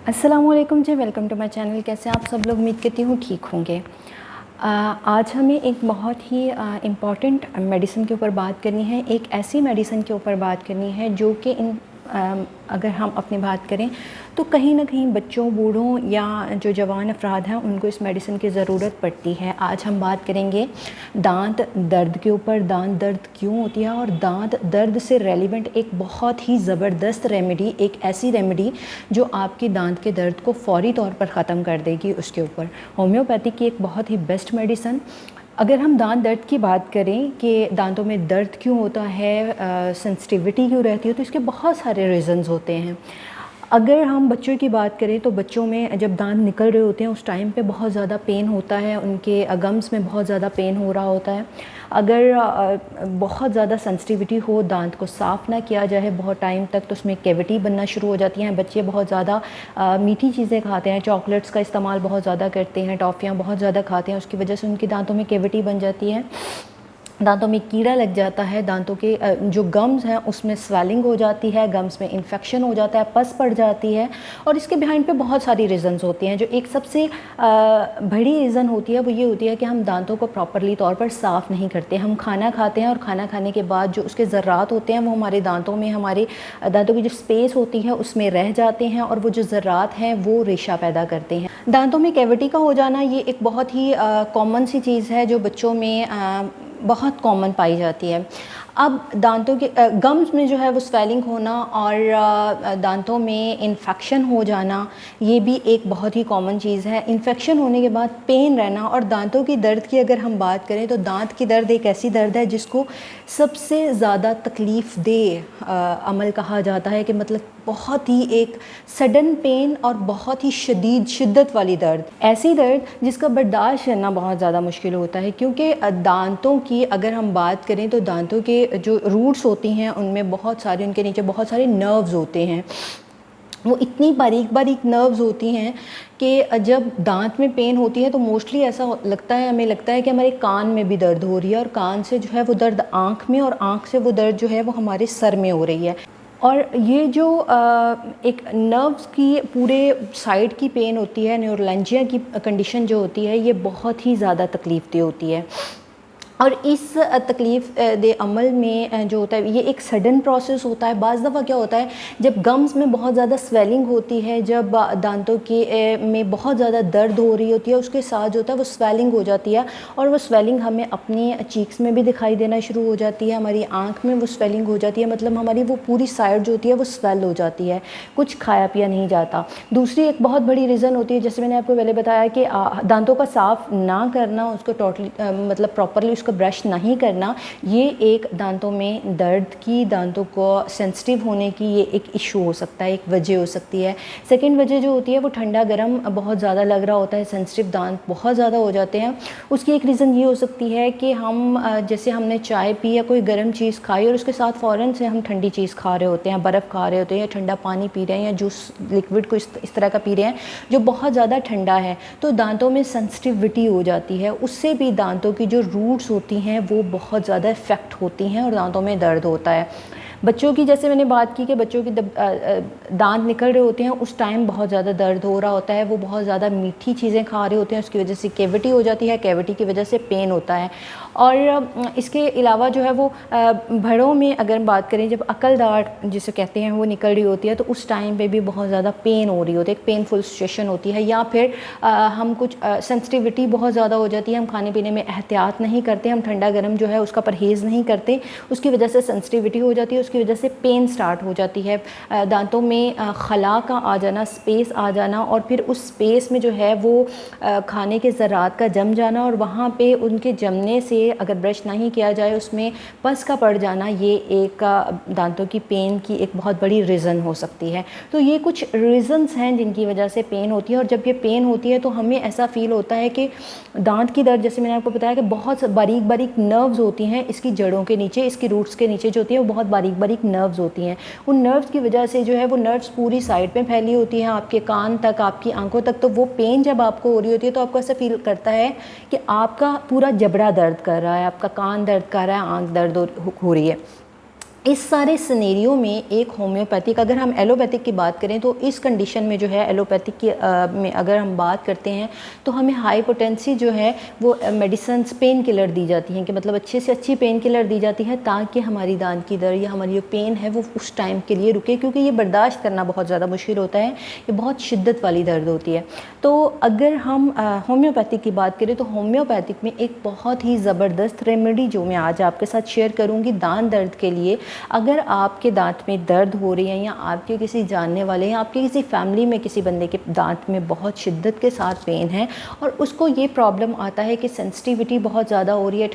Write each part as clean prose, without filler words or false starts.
अस्सलामुअलैकुम जी, welcome to my channel. कैसे आप सब लोग? उम्मीद करती हूँ ठीक होंगे। आज हमें एक बहुत ही इम्पॉर्टेंट मेडिसिन के ऊपर बात करनी है। एक ऐसी मेडिसिन के ऊपर बात करनी है जो कि अगर हम अपनी बात करें तो कहीं ना कहीं बच्चों, बूढ़ों या जो जवान अफराद हैं उनको इस मेडिसिन की ज़रूरत पड़ती है। आज हम बात करेंगे दांत दर्द के ऊपर। दांत दर्द क्यों होती है और दांत दर्द से रेलिवेंट एक बहुत ही ज़बरदस्त रेमेडी, एक ऐसी रेमेडी जो आपके दांत के दर्द को फ़ौरी तौर पर ख़त्म कर देगी। उसके ऊपर होम्योपैथी की एक बहुत ही बेस्ट मेडिसिन। अगर हम दांत दर्द की बात करें कि दांतों में दर्द क्यों होता है, सेंसिटिविटी क्यों रहती है, तो इसके बहुत सारे रीज़न्स होते हैं। अगर हम बच्चों की बात करें तो बच्चों में जब दांत निकल रहे होते हैं उस टाइम पे बहुत ज़्यादा पेन होता है, उनके गम्स में बहुत ज़्यादा पेन हो रहा होता है। अगर बहुत ज़्यादा सेंसिटिविटी हो, दांत को साफ़ ना किया जाए बहुत टाइम तक, तो उसमें कैविटी बनना शुरू हो जाती हैं। बच्चे बहुत ज़्यादा मीठी चीज़ें खाते हैं, चॉकलेट्स का इस्तेमाल बहुत ज़्यादा करते हैं, टॉफ़ियाँ बहुत ज़्यादा खाते हैं, उसकी वजह से उनके दांतों में कैविटी बन जाती है, दांतों में कीड़ा लग जाता है, दांतों के जो गम्स हैं उसमें स्वेलिंग हो जाती है, गम्स में इन्फेक्शन हो जाता है, पस पड़ जाती है। और इसके बिहाइंड पे बहुत सारी रीज़न्स होती हैं। जो एक सबसे बड़ी रीज़न होती है वो ये होती है कि हम दांतों को प्रॉपरली तौर पर साफ़ नहीं करते। हम खाना खाते हैं और खाना खाने के बाद जो उसके ज़र्रात होते हैं वो हमारे दांतों में, हमारे दांतों की जो स्पेस होती है उसमें रह जाते हैं और वो जो ज़र्रात हैं वो रेशा पैदा करते हैं। दांतों में कैविटी का हो जाना ये एक बहुत ही कॉमन सी चीज़ है जो बच्चों में बहुत कॉमन पाई जाती है। अब दांतों के गम्स में जो है वो स्वेलिंग होना और दांतों में इन्फेक्शन हो जाना, ये भी एक बहुत ही कॉमन चीज़ है। इन्फेक्शन होने के बाद पेन रहना। और दांतों की दर्द की अगर हम बात करें तो दांत की दर्द एक ऐसी दर्द है जिसको सबसे ज़्यादा तकलीफ़ देह अमल कहा जाता है, कि मतलब बहुत ही एक सडन पेन और बहुत ही शदीद शिद्दत वाली दर्द, ऐसी दर्द जिसका बर्दाश्त करना बहुत ज़्यादा मुश्किल होता है। क्योंकि दांतों की अगर हम बात करें तो दांतों के जो रूट्स होती हैं उनमें बहुत सारे, उनके नीचे बहुत सारे नर्व्स होते हैं। वो इतनी बारीक बारीक नर्व्स होती हैं कि जब दांत में पेन होती है तो मोस्टली ऐसा लगता है, हमें लगता है कि हमारे कान में भी दर्द हो रही है, और कान से जो है वो दर्द आँख में, और आँख से वो दर्द जो है वो हमारे सर में हो रही है। और ये जो एक नर्व्स की पूरे साइड की पेन होती है, न्यूरोलैंजिया की कंडीशन जो होती है, ये बहुत ही ज़्यादा तकलीफ़देह होती है। और इस तकलीफ़ दे अमल में जो होता है ये एक सडन प्रोसेस होता है। बाज़ दफ़ा क्या होता है, जब गम्स में बहुत ज़्यादा स्वेलिंग होती है, जब दांतों के में बहुत ज़्यादा दर्द हो रही होती है, उसके साथ जो होता है वो स्वेलिंग हो जाती है, और वो स्वेलिंग हमें अपनी चीक्स में भी दिखाई देना शुरू हो जाती है, हमारी आँख में वो स्वेलिंग हो जाती है, मतलब हमारी वो पूरी साइड जो होती है वो स्वेल हो जाती है, कुछ खाया पिया नहीं जाता। दूसरी एक बहुत बड़ी रीज़न होती है, जैसे मैंने आपको पहले बताया कि दांतों का साफ़ ना करना, उसको टोटली मतलब प्रॉपरली उसको ब्रश नहीं करना, ये एक दांतों में दर्द की, दांतों को सेंसिटिव होने की ये एक इशू हो सकता है, एक वजह हो सकती है। सेकंड वजह जो होती है वो ठंडा गर्म बहुत ज़्यादा लग रहा होता है, सेंसिटिव दांत बहुत ज़्यादा हो जाते हैं। उसकी एक रीज़न ये हो सकती है कि हम जैसे हमने चाय पी या कोई गर्म चीज़ खाई और उसके साथ फ़ौरन से हम ठंडी चीज़ खा रहे होते हैं, बर्फ़ खा रहे होते हैं, या ठंडा पानी पी रहे हैं, या जूस लिक्विड को इस तरह का पी रहे हैं जो बहुत ज़्यादा ठंडा है, तो दांतों में सेंसिटिविटी हो जाती है। उससे भी दांतों की जो रूट्स होती हैं वो बहुत ज़्यादा इफ़ेक्ट होती हैं और दांतों में दर्द होता है। बच्चों की जैसे मैंने बात की कि बच्चों की दांत निकल रहे होते हैं उस टाइम बहुत ज़्यादा दर्द हो रहा होता है, वो बहुत ज़्यादा मीठी चीज़ें खा रहे होते हैं, उसकी वजह से कैविटी हो जाती है, कैविटी की वजह से पेन होता है। और इसके अलावा जो है वो बड़ों में अगर बात करें, जब अकल दाढ़ जिसे कहते हैं वो निकल रही होती है तो उस टाइम पे भी बहुत ज़्यादा पेन हो रही होती है, एक पेनफुल सिचुएशन होती है। या फिर हम कुछ सेंसिटिविटी बहुत ज़्यादा हो जाती है, हम खाने पीने में एहतियात नहीं करते, हम ठंडा गर्म जो है उसका परहेज़ नहीं करते, उसकी वजह से सेंसिटिविटी हो जाती है, उसकी वजह से पेन स्टार्ट हो जाती है। दांतों में खला का आ जाना, स्पेस आ जाना, और फिर उस स्पेस में जो है वो खाने के ज़रात का जम जाना, और वहाँ पे उनके जमने से अगर ब्रश नहीं किया जाए उसमें पस का पड़ जाना, ये एक दांतों की पेन की एक बहुत बड़ी रीज़न हो सकती है। तो ये कुछ रीज़न्स हैं जिनकी वजह से पेन होती है। और जब ये पेन होती है तो हमें ऐसा फ़ील होता है कि दांत की दर्द, जैसे मैंने आपको बताया कि बहुत बारीक बारीक नर्व्स होती हैं इसकी जड़ों के नीचे, इसकी रूट्स के नीचे जो होती है वो बहुत बारीक बारीक नर्व्स होती हैं। उन नर्व्स की वजह से जो है वो नर्व्स पूरी साइड पे फैली होती हैं, आपके कान तक, आपकी आंखों तक। तो वो पेन जब आपको हो रही होती है तो आपको ऐसा फील करता है कि आपका पूरा जबड़ा दर्द कर रहा है, आपका कान दर्द कर रहा है, आँख दर्द हो रही है। इस सारे सिनेरियो में एक होम्योपैथिक, अगर हम एलोपैथिक की बात करें तो इस कंडीशन में जो है एलोपैथिक की में अगर हम बात करते हैं तो हमें हाई पोटेंसी जो है वो मेडिसिन पेन किलर दी जाती हैं, कि मतलब अच्छे से अच्छी पेन किलर दी जाती है ताकि हमारी दांत की दर्द या हमारी जो पेन है वो उस टाइम के लिए रुके, क्योंकि ये बर्दाश्त करना बहुत ज़्यादा मुश्किल होता है, ये बहुत शिद्दत वाली दर्द होती है। तो अगर हम होम्योपैथिक की बात करें तो होम्योपैथिक में एक बहुत ही ज़बरदस्त रेमेडी जो मैं आज आपके साथ शेयर करूँगी दांत दर्द के लिए। अगर आपके दांत में दर्द हो रही है या आपके किसी जानने वाले या आपके किसी फैमिली में किसी बंदे के दांत में बहुत शिद्दत के साथ पेन है और उसको ये प्रॉब्लम आता है कि सेंसिटिविटी बहुत ज़्यादा हो रही है,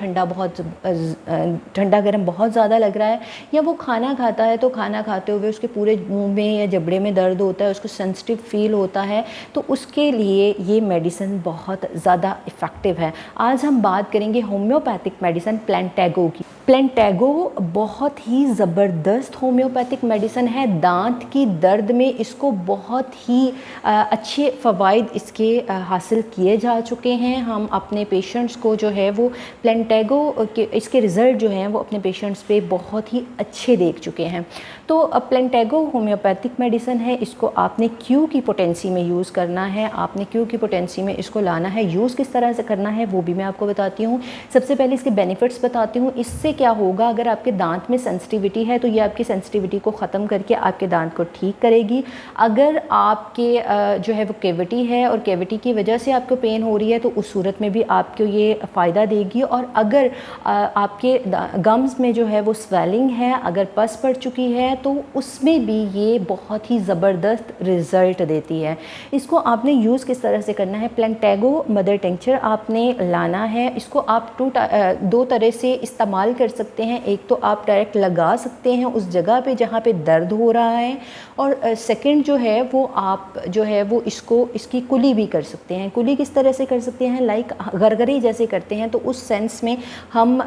ठंडा गर्म बहुत ज़्यादा लग रहा है, या वो खाना खाता है तो खाना खाते हुए उसके पूरे मुंह में या जबड़े में दर्द होता है, उसको सेंसिटिव फील होता है, तो उसके लिए ये मेडिसिन बहुत ज़्यादा इफ़ेक्टिव है। आज हम बात करेंगे होम्योपैथिक मेडिसिन प्लेंटेगो की। प्लेंटेगो बहुत ही ज़बरदस्त होम्योपैथिक मेडिसिन है। दांत की दर्द में इसको बहुत ही अच्छे फ़वाइद इसके हासिल किए जा चुके हैं। हम अपने पेशेंट्स को जो है वो प्लेंटेगो के इसके रिज़ल्ट जो हैं वो अपने पेशेंट्स पे बहुत ही अच्छे देख चुके हैं। तो प्लेंटेगो होम्योपैथिक मेडिसिन है, इसको आपने क्यू की पोटेंसी में यूज़ करना है, आपने क्यू की पोटेंसी में इसको लाना है। यूज़ किस तरह से करना है वो भी मैं आपको बताती हूँ। सबसे पहले इसके बेनिफिट्स बताती हूँ। इससे क्या होगा, अगर आपके दांत में सेंसिटिविटी है तो ये आपकी सेंसिटिविटी को ख़त्म करके आपके दांत को ठीक करेगी। अगर आपके जो है वो कैविटी है और कैविटी की वजह से आपको पेन हो रही है तो उस सूरत में भी आपको ये फ़ायदा देगी। और अगर आपके गम्स में जो है वो स्वेलिंग है, अगर पस पड़ चुकी है तो उसमें भी ये बहुत ही ज़बरदस्त रिज़ल्ट देती है। इसको आपने यूज़ किस तरह से करना है, प्लेंटेगो मदर टिंचर आपने लाना है। इसको आप दो तरह से इस्तेमाल कर सकते हैं। एक तो आप डायरेक्ट लगा सकते हैं उस जगह पे जहाँ पे दर्द हो रहा है, और सेकंड जो है वो आप जो है वो इसकी कुली भी कर सकते हैं। कुली किस तरह से कर सकते हैं, लाइक गरगरे जैसे करते हैं, तो उस सेंस में हम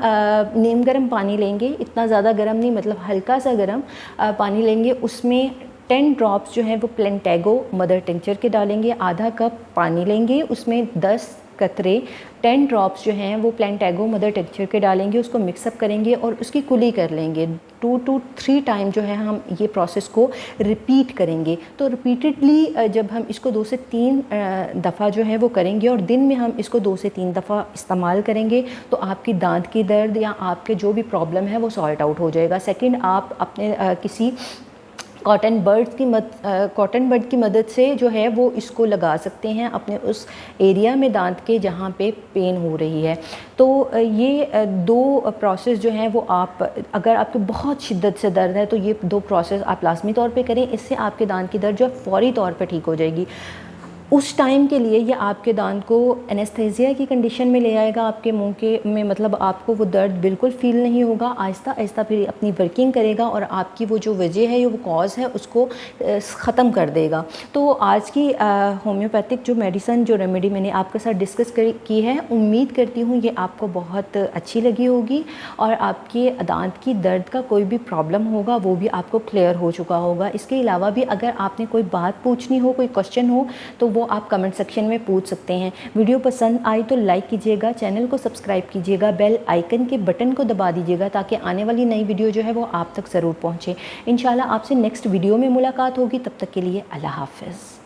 नीम गर्म पानी लेंगे, इतना ज़्यादा गर्म नहीं, मतलब हल्का सा गर्म पानी लेंगे, उसमें 10 ड्रॉप्स जो हैं वो प्लेंटेगो मदर टिंचर के डालेंगे। आधा कप पानी लेंगे, उसमें 10 कतरे 10 ड्रॉप्स जो हैं वो प्लेंटेगो मदर टिंचर के डालेंगे, उसको मिक्सअप करेंगे और उसकी कुली कर लेंगे। 2 to 3 टाइम जो है हम ये प्रोसेस को रिपीट करेंगे। तो रिपीटेडली जब हम इसको 2 से 3 दफ़ा जो है वो करेंगे और दिन में हम इसको 2 से 3 दफ़ा इस्तेमाल करेंगे तो आपकी दांत की दर्द या आपके जो भी प्रॉब्लम है वो सॉर्ट आउट हो जाएगा। सेकंड, आप अपने किसी कॉटन बड की मदद से जो है वो इसको लगा सकते हैं अपने उस एरिया में दांत के जहाँ पे पेन हो रही है। तो ये 2 प्रोसेस जो हैं वो आप, अगर आपको बहुत शिद्दत से दर्द है तो ये 2 प्रोसेस आप लाजमी तौर पे करें। इससे आपके दांत की दर्द जो है फ़ौरी तौर पे ठीक हो जाएगी। उस टाइम के लिए ये आपके दांत को एनेस्थीसिया की कंडीशन में ले आएगा आपके मुंह के में, मतलब आपको वो दर्द बिल्कुल फील नहीं होगा। आहिस्ता आहिस्ता फिर अपनी वर्किंग करेगा और आपकी वो जो वजह है, वो कॉज़ है, उसको ख़त्म कर देगा। तो आज की होम्योपैथिक जो मेडिसिन, जो रेमेडी मैंने आपके साथ डिस्कस की है, उम्मीद करती हूँ ये आपको बहुत अच्छी लगी होगी और आपके दांत की दर्द का कोई भी प्रॉब्लम होगा वो भी आपको क्लियर हो चुका होगा। इसके अलावा भी अगर आपने कोई बात पूछनी हो, कोई क्वेश्चन हो, तो वो आप कमेंट सेक्शन में पूछ सकते हैं। वीडियो पसंद आई तो लाइक कीजिएगा, चैनल को सब्सक्राइब कीजिएगा, बेल आइकन के बटन को दबा दीजिएगा ताकि आने वाली नई वीडियो जो है वो आप तक ज़रूर पहुँचे। इंशाल्लाह आपसे नेक्स्ट वीडियो में मुलाकात होगी, तब तक के लिए अल्लाह हाफ़िज़।